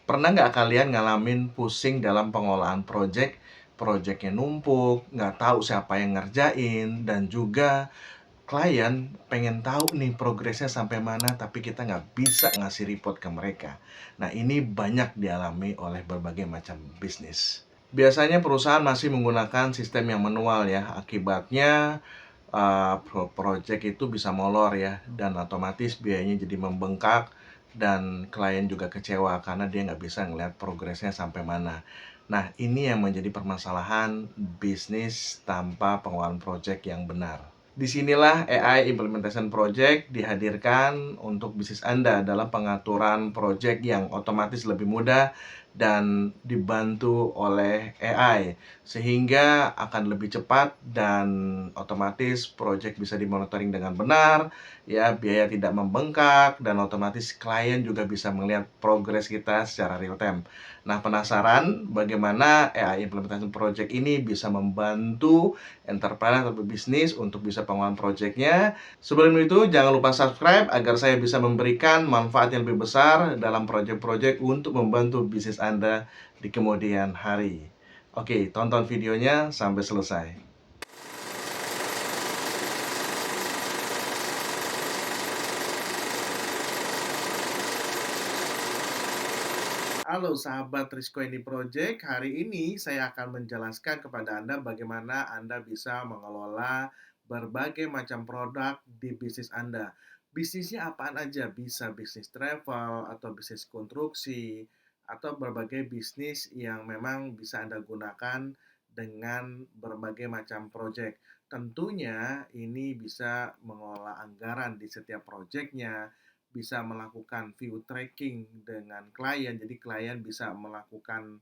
Pernah nggak kalian ngalamin pusing dalam pengelolaan project? Projectnya numpuk, nggak tahu siapa yang ngerjain, dan juga klien pengen tahu nih progresnya sampai mana, tapi kita nggak bisa ngasih report ke mereka. Nah, ini banyak dialami oleh berbagai macam bisnis. Biasanya perusahaan masih menggunakan sistem yang manual ya. Akibatnya project itu bisa molor ya, dan otomatis biayanya jadi membengkak, dan klien juga kecewa karena dia nggak bisa ngeliat progresnya sampai mana. Nah, ini yang menjadi permasalahan bisnis tanpa pengelolaan project yang benar. Disinilah AI Implementation Project dihadirkan untuk bisnis Anda dalam pengaturan project yang otomatis lebih mudah dan dibantu oleh AI, sehingga akan lebih cepat dan otomatis project bisa dimonitoring dengan benar, ya, biaya tidak membengkak, dan otomatis klien juga bisa melihat progres kita secara real time. Nah, penasaran bagaimana AI Implementation Project ini bisa membantu entrepreneur atau bisnis untuk bisa pengelolaan projectnya? Sebelum itu, jangan lupa subscribe agar saya bisa memberikan manfaat yang lebih besar dalam project-project untuk membantu bisnis Anda di kemudian hari. Oke, tonton videonya sampai selesai. Halo sahabat Risco Ini Project, hari ini saya akan menjelaskan kepada Anda bagaimana Anda bisa mengelola berbagai macam produk di bisnis Anda. Bisnisnya apaan aja, bisa bisnis travel atau bisnis konstruksi atau berbagai bisnis yang memang bisa Anda gunakan dengan berbagai macam project. Tentunya ini bisa mengelola anggaran di setiap projectnya, bisa melakukan view tracking dengan klien, jadi klien bisa melakukan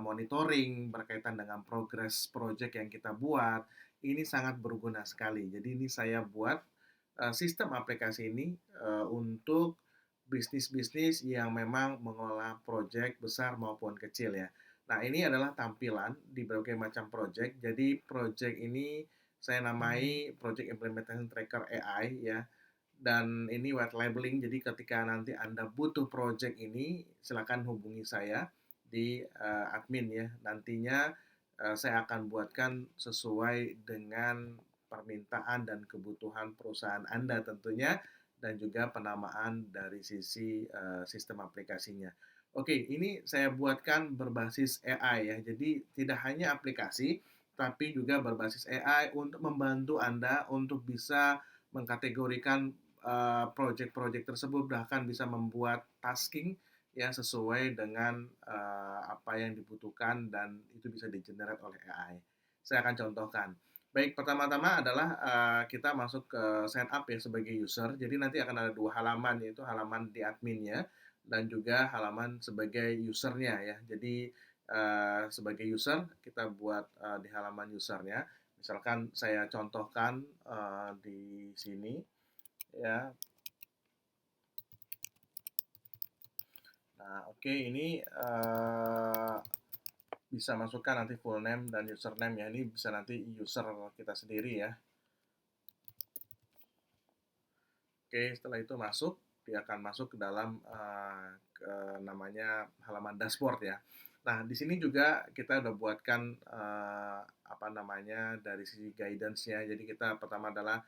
monitoring berkaitan dengan progres project yang kita buat. Ini sangat berguna sekali. Jadi ini saya buat sistem aplikasi ini untuk bisnis-bisnis yang memang mengelola project besar maupun kecil ya. Nah, ini adalah tampilan di berbagai macam project. Jadi project ini saya namai Project Implementation Tracker AI ya, dan ini white labeling. Jadi ketika nanti Anda butuh project ini, silakan hubungi saya di admin ya. Nantinya saya akan buatkan sesuai dengan permintaan dan kebutuhan perusahaan Anda tentunya, dan juga penamaan dari sisi sistem aplikasinya. Oke, ini saya buatkan berbasis AI ya. Jadi tidak hanya aplikasi, tapi juga berbasis AI untuk membantu Anda untuk bisa mengkategorikan project-project tersebut, bahkan bisa membuat tasking ya sesuai dengan apa yang dibutuhkan, dan itu bisa di-generate oleh AI. Saya akan contohkan. Baik, pertama-tama adalah kita masuk ke sign up ya sebagai user. Jadi nanti akan ada dua halaman, yaitu halaman di adminnya dan juga halaman sebagai usernya ya. Jadi sebagai user kita buat di halaman usernya. Misalkan saya contohkan di sini ya. Nah, oke, ini bisa masukkan nanti full name dan username ya. Ini bisa nanti user kita sendiri ya. Oke, setelah itu masuk, dia akan masuk ke dalam ke namanya halaman dashboard ya. Nah, di sini juga kita udah buatkan apa namanya dari sisi guidance-nya. Jadi kita pertama adalah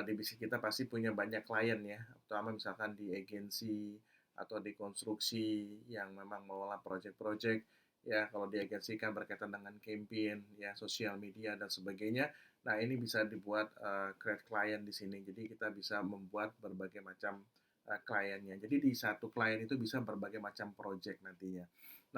di bisnis kita pasti punya banyak klien ya, terutama misalkan di agensi atau di konstruksi yang memang mengelola project-project ya. Kalau di agensi kan berkaitan dengan campaign ya, sosial media dan sebagainya. Nah, ini bisa dibuat create client di sini. Jadi kita bisa membuat berbagai macam kliennya. Jadi di satu klien itu bisa berbagai macam project nantinya.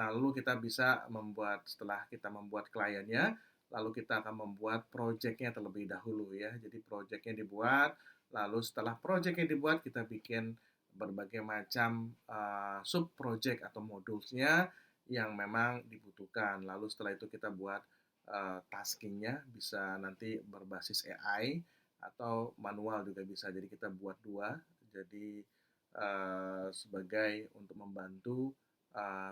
Nah, lalu kita bisa membuat, setelah kita membuat kliennya, lalu kita akan membuat projectnya terlebih dahulu ya. Jadi projectnya dibuat, lalu setelah projectnya dibuat, kita bikin berbagai macam sub project atau modulsnya yang memang dibutuhkan. Lalu setelah itu kita buat taskingnya, bisa nanti berbasis AI atau manual juga bisa. Jadi kita buat dua. Jadi sebagai untuk membantu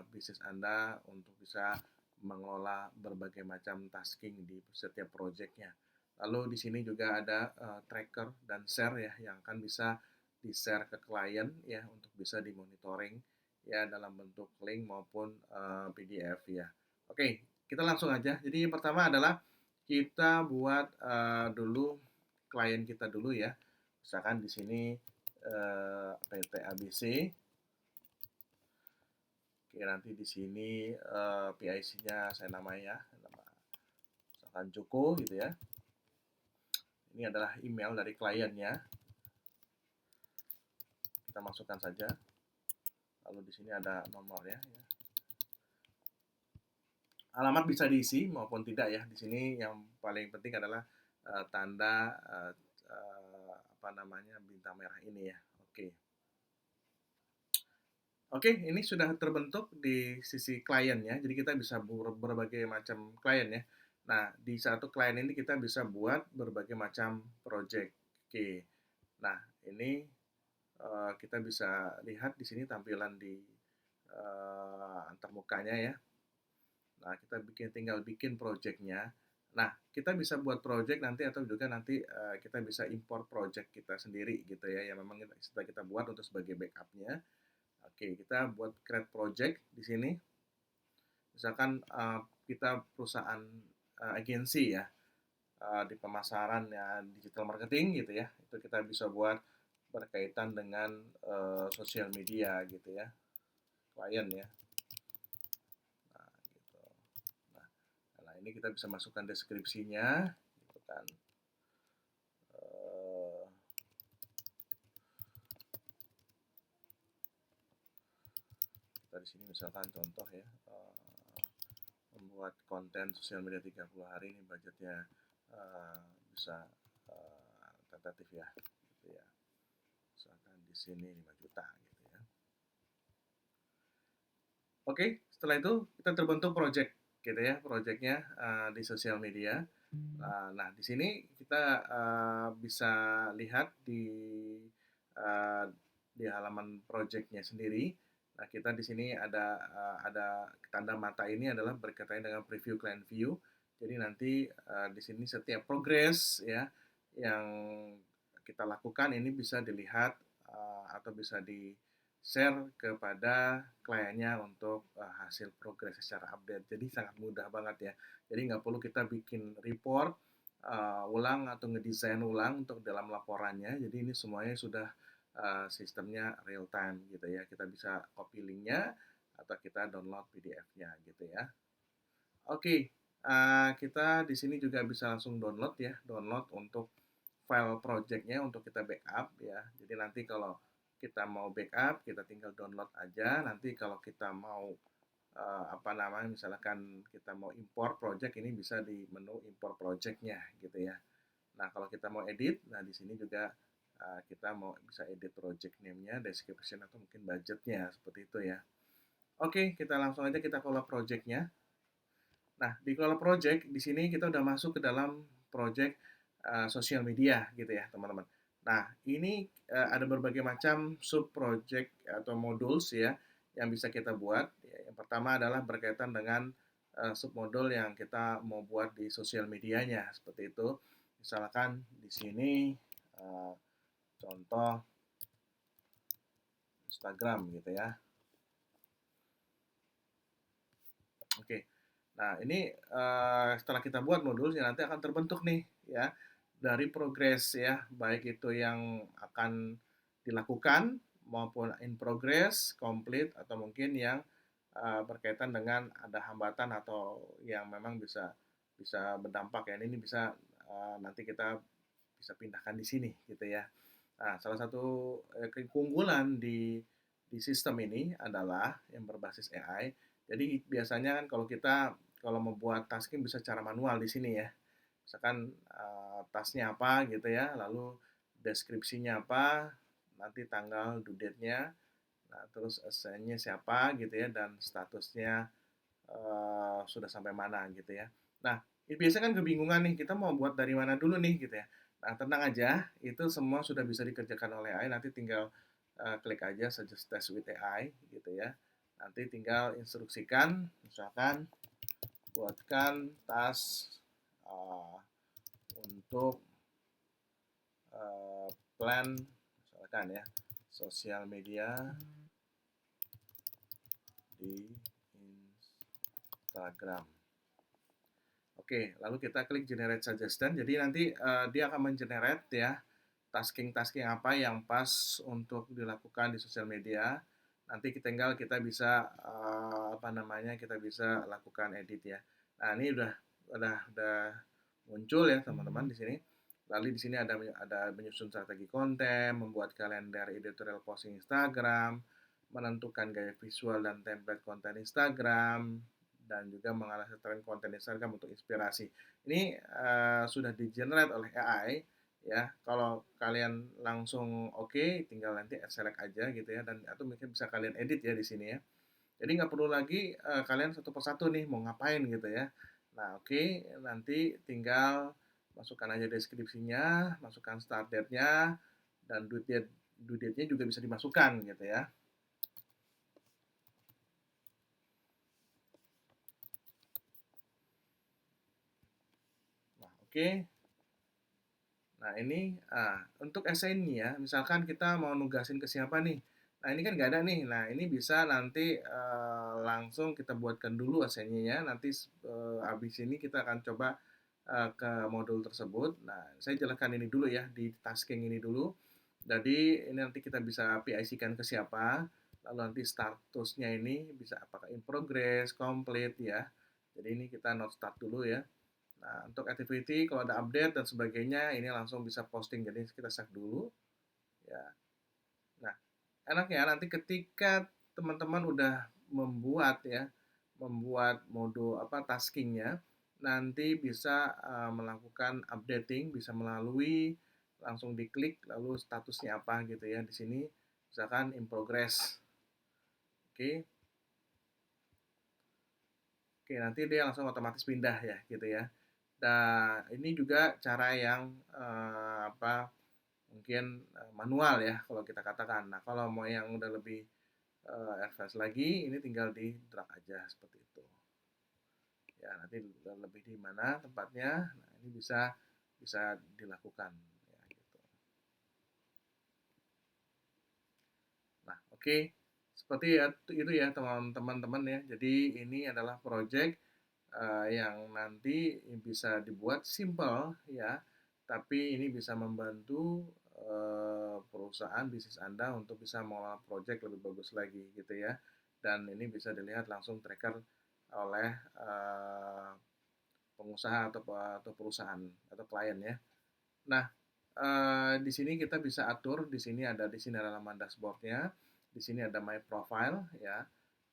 bisnis Anda untuk bisa mengelola berbagai macam tasking di setiap projectnya. Lalu di sini juga ada tracker dan share ya, yang akan bisa di-share ke klien ya untuk bisa dimonitoring ya dalam bentuk link maupun PDF ya. Oke, kita langsung aja. Jadi yang pertama adalah kita buat dulu klien kita dulu ya. Misalkan di sini PT ABC. Oke, nanti di sini PIC-nya saya namai ya, nama misalkan Joko gitu ya. Ini adalah email dari kliennya. Kita masukkan saja. Lalu di sini ada nomornya ya. Alamat bisa diisi maupun tidak ya. Di sini yang paling penting adalah tanda apa namanya bintang merah ini ya. Oke. Oke, ini sudah terbentuk di sisi kliennya. Jadi kita bisa berbagai macam klien ya. Nah, di satu klien ini kita bisa buat berbagai macam project. Oke. Nah, ini kita bisa lihat di sini tampilan di antarmukanya ya. Nah, kita tinggal bikin project-nya. Nah, kita bisa buat project nanti atau juga nanti kita bisa import project kita sendiri gitu ya, yang memang kita buat untuk sebagai backup-nya. Oke, kita buat create project di sini. Misalkan kita perusahaan agensi ya, di pemasaran ya digital marketing gitu ya, itu kita bisa buat berkaitan dengan sosial media gitu ya, klien ya. Nah, gitu. Nah, ini kita bisa masukkan deskripsinya, gitu kan. Kita di sini misalkan contoh ya, membuat konten sosial media 30 hari ini budgetnya bisa tentatif ya, gitu ya. Misalkan di sini 5 juta gitu ya. Oke, setelah itu kita terbentuk project gitu ya, projectnya di sosial media. Nah, di sini kita bisa lihat uh, di halaman projectnya sendiri. Nah, kita di sini ada tanda mata ini adalah berkaitan dengan preview client view. Jadi nanti di sini setiap progress ya yang kita lakukan ini bisa dilihat atau bisa di share kepada kliennya untuk hasil progres secara update. Jadi sangat mudah banget ya. Jadi nggak perlu kita bikin report ulang atau ngedesain ulang untuk dalam laporannya. Jadi ini semuanya sudah sistemnya real time gitu ya. Kita bisa copy linknya atau kita download PDF-nya gitu ya. Oke, kita di sini juga bisa langsung download ya, download untuk file projectnya untuk kita backup ya. Jadi nanti kalau kita mau backup, kita tinggal download aja. Nanti kalau kita mau apa namanya, misalkan kita mau import project ini bisa di menu import projectnya gitu ya. Nah kalau kita mau edit, nah di sini juga kita mau bisa edit project name-nya, description atau mungkin budgetnya seperti itu ya. Oke, kita langsung aja kita kelola projectnya. Nah, di kelola project, di sini kita udah masuk ke dalam project sosial media gitu ya, teman-teman. Nah, ini ada berbagai macam sub project atau modules ya yang bisa kita buat. Yang pertama adalah berkaitan dengan sub modul yang kita mau buat di sosial medianya seperti itu. Misalkan di sini uh, contoh Instagram gitu ya. Oke. Nah, ini setelah kita buat modulnya nanti akan terbentuk nih ya dari progres ya, baik itu yang akan dilakukan maupun in progress, complete atau mungkin yang berkaitan dengan ada hambatan atau yang memang bisa bisa berdampak ya. Ini bisa nanti kita bisa pindahkan di sini gitu ya. Nah, salah satu keunggulan di sistem ini adalah yang berbasis AI. Jadi biasanya kan kalau membuat tasking bisa secara manual di sini ya. Misalkan tasnya apa gitu ya, lalu deskripsinya apa, nanti tanggal due date-nya, nah, terus assign-nya siapa gitu ya, dan statusnya sudah sampai mana gitu ya. Nah, biasanya kan kebingungan nih, kita mau buat dari mana dulu nih gitu ya. Nah, tenang aja, itu semua sudah bisa dikerjakan oleh AI, nanti tinggal klik aja suggest test with AI gitu ya. Nanti tinggal instruksikan, misalkan buatkan task uh, untuk plan, misalkan ya, sosial media di Instagram. Oke, lalu kita klik generate suggestion. Jadi nanti dia akan mengenerate ya tasking-tasking apa yang pas untuk dilakukan di sosial media. Nanti tinggal kita bisa apa namanya, kita bisa lakukan edit ya. Nah, ini udah muncul ya teman-teman di sini. Lalu di sini ada menyusun strategi konten, membuat kalender editorial posting Instagram, menentukan gaya visual dan template konten Instagram, dan juga menganalisis tren konten Instagram untuk inspirasi. Ini sudah di-generate oleh AI ya. Kalau kalian langsung oke, tinggal nanti select aja gitu ya, dan atau mungkin bisa kalian edit ya di sini ya. Jadi nggak perlu lagi kalian satu persatu nih mau ngapain gitu ya. Nah oke, nanti tinggal masukkan aja deskripsinya, masukkan start date-nya, dan due date-nya juga bisa dimasukkan gitu ya. Nah oke. Nah ini untuk essay-nya, misalkan kita mau nugasin ke siapa nih. Nah ini kan nggak ada nih. Nah ini bisa nanti langsung kita buatkan dulu essay-nya ya. Nanti habis ini kita akan coba ke modul tersebut. Nah saya jelaskan ini dulu ya di tasking ini dulu. Jadi ini nanti kita bisa PIC-kan ke siapa. Lalu nanti statusnya ini bisa apakah in progress, complete ya. Jadi ini kita not start dulu ya. Nah, untuk activity kalau ada update dan sebagainya ini langsung bisa posting. Jadi kita save dulu ya. Nah, enaknya nanti ketika teman-teman udah membuat ya, membuat modul apa taskingnya, nanti bisa melakukan updating, bisa melalui langsung diklik lalu statusnya apa gitu ya di sini misalkan in progress. Oke. Oke, nanti dia langsung otomatis pindah ya gitu ya. Dan ini juga cara yang apa mungkin manual ya kalau kita katakan. Nah, kalau mau yang udah lebih advance lagi, ini tinggal di drag aja seperti itu. Ya, nanti lebih di mana tempatnya. Nah, ini bisa bisa dilakukan ya gitu. Nah, oke. Seperti ya itu ya teman-teman ya. Jadi ini adalah project yang nanti bisa dibuat simple ya, tapi ini bisa membantu perusahaan bisnis Anda untuk bisa mengelola project lebih bagus lagi gitu ya. Dan ini bisa dilihat langsung tracker oleh pengusaha atau perusahaan atau klien ya. Nah, di sini kita bisa atur, di sini ada halaman dashboardnya, di sini ada my profile ya.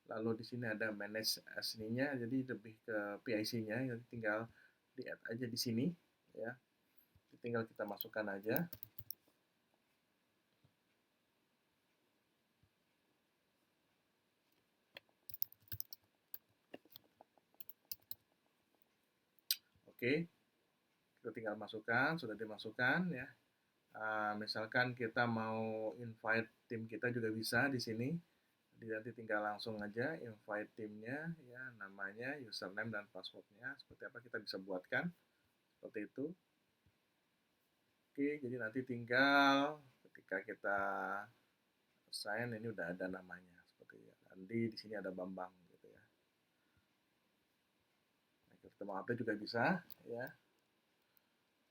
Lalu di sini ada manage aslinya, jadi lebih ke PIC-nya, jadi tinggal di add aja di sini ya. Tinggal kita masukkan aja. Oke, kita tinggal masukkan, sudah dimasukkan ya. Misalkan kita mau invite tim kita juga bisa di sini. Jadi nanti tinggal langsung aja invite timnya ya, namanya, username dan passwordnya seperti apa kita bisa buatkan seperti itu. Oke, jadi nanti tinggal ketika kita sign ini udah ada namanya seperti ya. Nanti di sini ada Bambang gitu ya. Nah, kita mau update juga bisa ya.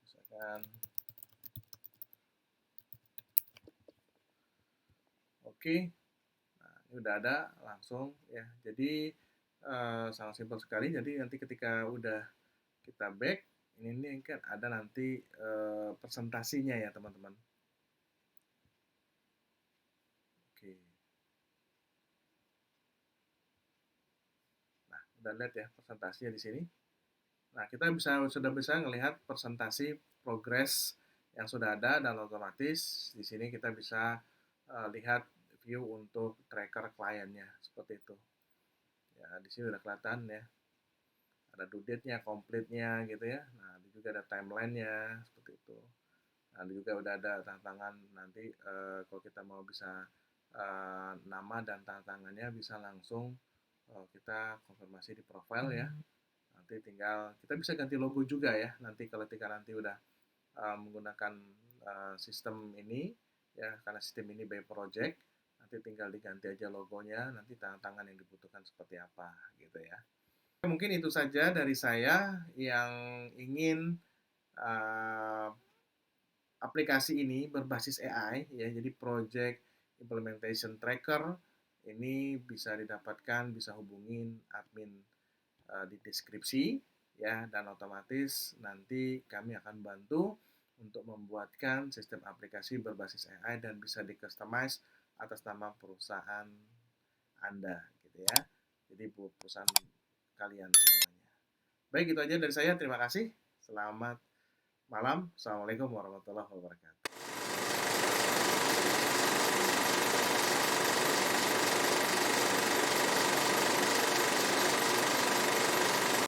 Misalkan oke. Nah, ini udah ada langsung ya. Jadi sangat simpel sekali. Jadi nanti ketika udah kita back ini kan ada nanti presentasinya ya teman-teman. Oke. Nah, udah lihat ya presentasinya di sini. Nah, kita sudah bisa melihat presentasi progres yang sudah ada dan otomatis di sini kita bisa lihat view untuk tracker kliennya seperti itu. Ya, di sini udah kelihatan ya. Ada due date-nya, complete-nya gitu ya. Nah, juga ada timeline-nya seperti itu. Nah, juga udah ada tantangan nanti kalau kita mau bisa nama dan tantangannya bisa langsung kita konfirmasi di profile ya. Nanti tinggal kita bisa ganti logo juga ya. Nanti kalau ketika nanti udah menggunakan sistem ini ya, karena sistem ini by project, Nanti tinggal diganti aja logonya, nanti tanda tangan yang dibutuhkan seperti apa gitu ya. Mungkin itu saja dari saya yang ingin uh, aplikasi ini berbasis AI ya. Jadi Project Implementation Tracker ini bisa didapatkan, bisa hubungin admin di deskripsi ya, dan otomatis nanti kami akan bantu untuk membuatkan sistem aplikasi berbasis AI dan bisa di-customize atas nama perusahaan Anda gitu ya. Jadi perusahaan kalian semuanya. Baik, itu aja dari saya. Terima kasih. Selamat malam. Assalamualaikum warahmatullahi wabarakatuh.